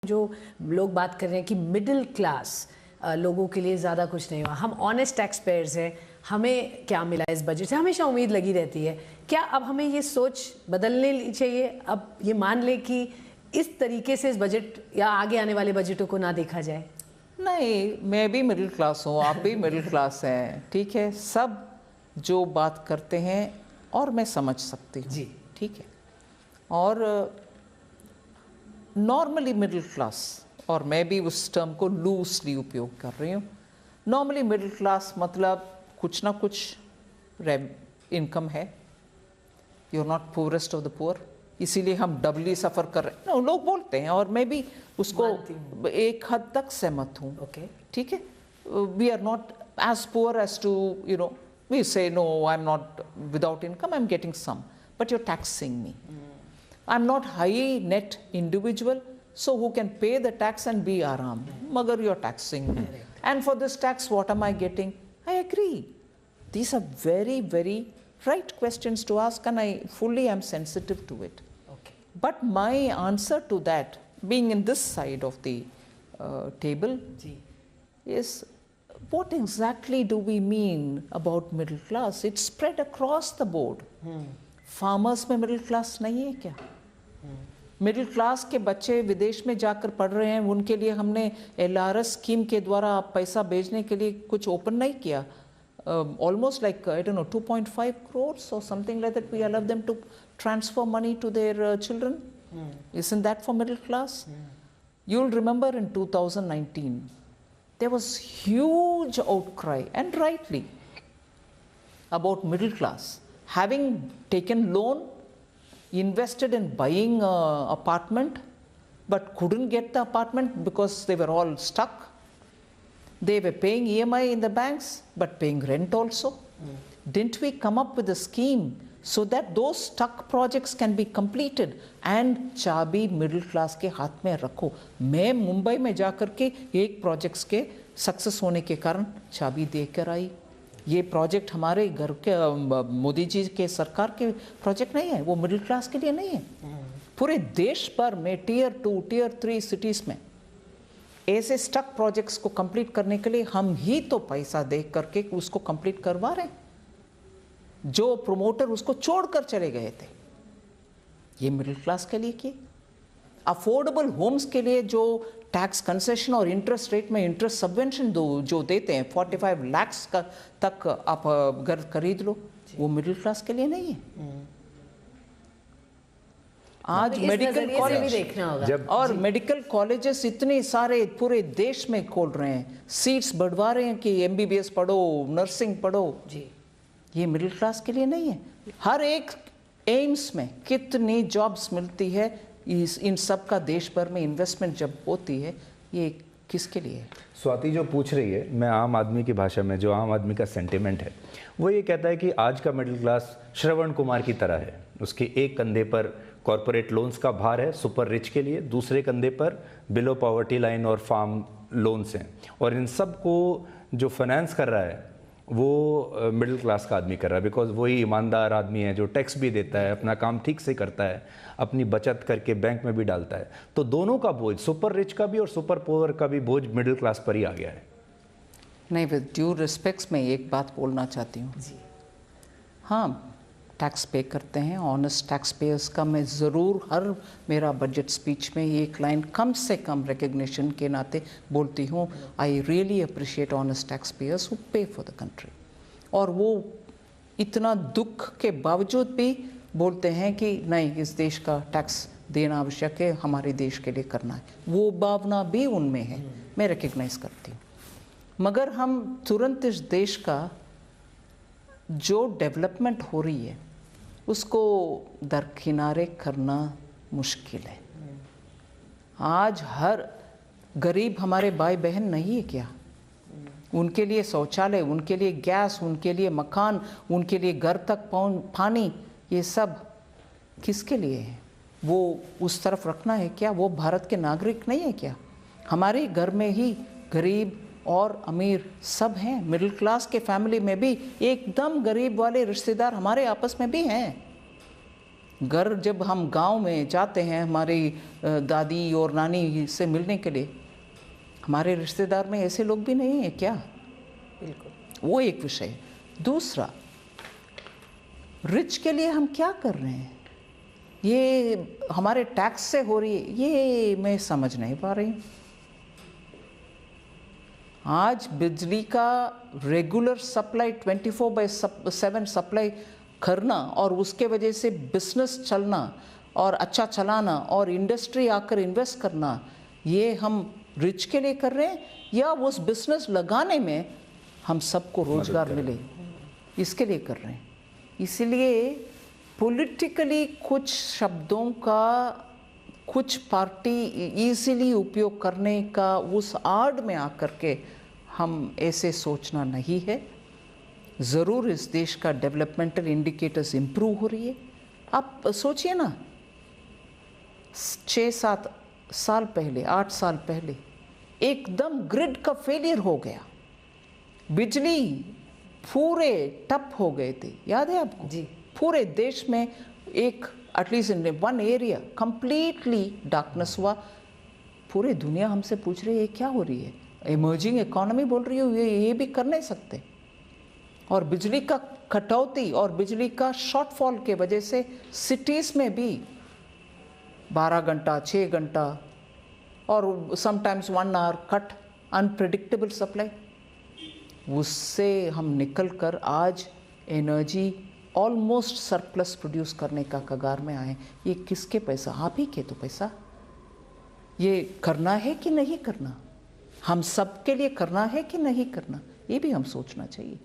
जो लोग बात कर रहे हैं कि मिडिल क्लास लोगों के लिए ज़्यादा कुछ नहीं हुआ, हम ऑनेस्ट टैक्स पेयर्स हैं, हमें क्या मिला इस बजट से, हमेशा उम्मीद लगी रहती है। क्या अब हमें ये सोच बदलने चाहिए, अब ये मान लें कि इस तरीके से इस बजट या आगे आने वाले बजटों को ना देखा जाए? नहीं, मैं भी मिडिल क्लास हूँ, आप भी मिडिल क्लास हैं, ठीक है। सब जो बात करते हैं और मैं समझ सकती हूँ जी, ठीक है। और नॉर्मली मिडिल क्लास, और मैं भी उस टर्म को लूजली उपयोग कर रही हूँ। नॉर्मली मिडिल क्लास मतलब कुछ ना कुछ इनकम है, you are not poorest of the poor, इसीलिए हम डबली सफ़र कर रहे हैं, लोग बोलते हैं, और मैं भी उसको एक हद तक सहमत हूँ। ओके, ठीक है। We are not as poor as to we say no, I am not without income, I am getting some, but you are taxing me. I'm not high net individual, so who can pay the tax and be aram. Magar you're taxing me. And for this tax, what am I getting? I agree. These are very, very right questions to ask, and I fully am sensitive to it. okay. But my answer to that, being in this side of the table, is what exactly do we mean about middle class? It's spread across the board. Farmers में middle class नहीं है क्या? Middle class के बच्चे विदेश में जाकर पढ़ रहे हैं, उनके लिए हमने LRS स्कीम के द्वारा पैसा भेजने के लिए कुछ ओपन नहीं किया? Almost like I don't know 2.5 crores or something like that. We allow them to transfer money to their children. Isn't that for middle class? You'll remember in 2019 there was huge outcry, and rightly, about middle class having taken loan, invested in buying an apartment, but couldn't get the apartment because they were all stuck. They were paying EMI in the banks, but paying rent also. Didn't we come up with a scheme so that those stuck projects can be completed? And चाबी middle class के हाथ में रखो। मैं मुंबई में जाकर के एक प्रोजेक्ट्स के सक्सेस होने के कारण चाबी देकर आई। ये प्रोजेक्ट हमारे घर के मोदी जी के सरकार के प्रोजेक्ट नहीं है, वो मिडिल क्लास के लिए नहीं है। पूरे देश भर में टियर 2, टियर 3 सिटीज़ में ऐसे स्टक प्रोजेक्ट्स को कंप्लीट करने के लिए हम ही तो पैसा दे करके उसको कंप्लीट करवा रहे हैं। जो प्रोमोटर उसको छोड़कर चले गए थे, ये मिडिल क्लास के लिए किए। अफोर्डेबल होम्स के लिए जो टैक्स कंसेशन और इंटरेस्ट रेट में इंटरेस्ट सबवेंशन जो देते हैं, 45 लाख का तक आप घर खरीद लो, वो मिडिल क्लास के लिए नहीं है। आज मेडिकल कॉलेज देखना होगा, और मेडिकल कॉलेजेस इतने सारे पूरे देश में खोल रहे हैं, सीट्स बढ़वा रहे हैं कि MBBS पढ़ो, नर्सिंग पढ़ो जी, ये मिडिल क्लास के लिए नहीं है। हर एक एम्स में कितनी जॉब्स मिलती है, इन सब का देश भर में इन्वेस्टमेंट जब होती है, ये किसके लिए है? स्वाति जो पूछ रही है, मैं आम आदमी की भाषा में, जो आम आदमी का सेंटिमेंट है, वो ये कहता है कि आज का मिडिल क्लास श्रवण कुमार की तरह है। उसके एक कंधे पर कॉरपोरेट लोन्स का भार है सुपर रिच के लिए, दूसरे कंधे पर बिलो पॉवर्टी लाइन और फार्म लोन्स हैं, और इन सब को जो फाइनेंस कर रहा है वो मिडिल क्लास का आदमी कर रहा है, बिकॉज वही ईमानदार आदमी है जो टैक्स भी देता है, अपना काम ठीक से करता है, अपनी बचत करके बैंक में भी डालता है। तो दोनों का बोझ, सुपर रिच का भी और सुपर पुअर का भी बोझ मिडिल क्लास पर ही आ गया है। नहीं, विद ड्यू रिस्पेक्ट्स में एक बात बोलना चाहती हूँ। हाँ, टैक्स पे करते हैं, ऑनेस्ट टैक्स पेयर्स का मैं ज़रूर हर मेरा बजट स्पीच में एक लाइन कम से कम रिकग्निशन के नाते बोलती हूँ। I really appreciate honest tax payers who पे फॉर द कंट्री, और वो इतना दुख के बावजूद भी बोलते हैं कि नहीं, इस देश का टैक्स देना आवश्यक है, हमारे देश के लिए करना है। वो भावना भी उनमें है, मैं रिकग्नाइज करती हूँ। मगर हम तुरंत इस देश का जो डेवलपमेंट हो रही है उसको दरकिनारे करना मुश्किल है। आज हर गरीब हमारे भाई बहन नहीं है क्या? उनके लिए शौचालय, उनके लिए गैस, उनके लिए मकान, उनके लिए घर तक पानी, ये सब किसके लिए है? वो उस तरफ रखना है क्या? वो भारत के नागरिक नहीं है क्या? हमारे घर में ही गरीब और अमीर सब हैं, मिडिल क्लास के फैमिली में भी एकदम गरीब वाले रिश्तेदार हमारे आपस में भी हैं। घर जब हम गांव में जाते हैं हमारी दादी और नानी से मिलने के लिए, हमारे रिश्तेदार में ऐसे लोग भी नहीं हैं क्या? बिल्कुल। वो एक विषय है। दूसरा, रिच के लिए हम क्या कर रहे हैं? ये हमारे टैक्स से हो रही है, ये मैं समझ नहीं पा रही हूँ। आज बिजली का रेगुलर सप्लाई 24/7 सप्लाई करना और उसके वजह से बिजनेस चलना और अच्छा चलाना और इंडस्ट्री आकर इन्वेस्ट करना, ये हम रिच के लिए कर रहे हैं या उस बिजनेस लगाने में हम सबको रोजगार मिले, इसके लिए कर रहे हैं? इसलिए पॉलिटिकली कुछ शब्दों का कुछ पार्टी इजीली उपयोग करने का उस आड़ में आकर के हम ऐसे सोचना नहीं है। ज़रूर इस देश का डेवलपमेंटल इंडिकेटर्स इम्प्रूव हो रही है। आप सोचिए ना, 6-7 साल पहले, 8 साल पहले एकदम ग्रिड का फेलियर हो गया, बिजली पूरे ठप हो गए थे, याद है आपको? जी। पूरे देश में एक at least in one area completely darkness हुआ। पूरी दुनिया हमसे पूछ रही है क्या हो रही है? इमर्जिंग इकोनॉमी बोल रही हो, ये भी कर नहीं सकते। और बिजली का कटौती और बिजली का शॉर्टफॉल के वजह से सिटीज़ में भी 12 घंटा 6 घंटा और sometimes 1 hour cut, unpredictable supply, उससे हम निकल कर आज एनर्जी ऑलमोस्ट सरप्लस प्रोड्यूस करने का कगार में आए। ये किसके पैसा? आप ही के तो पैसा। ये करना है कि नहीं करना, हम सब के लिए करना है कि नहीं करना, ये भी हम सोचना चाहिए।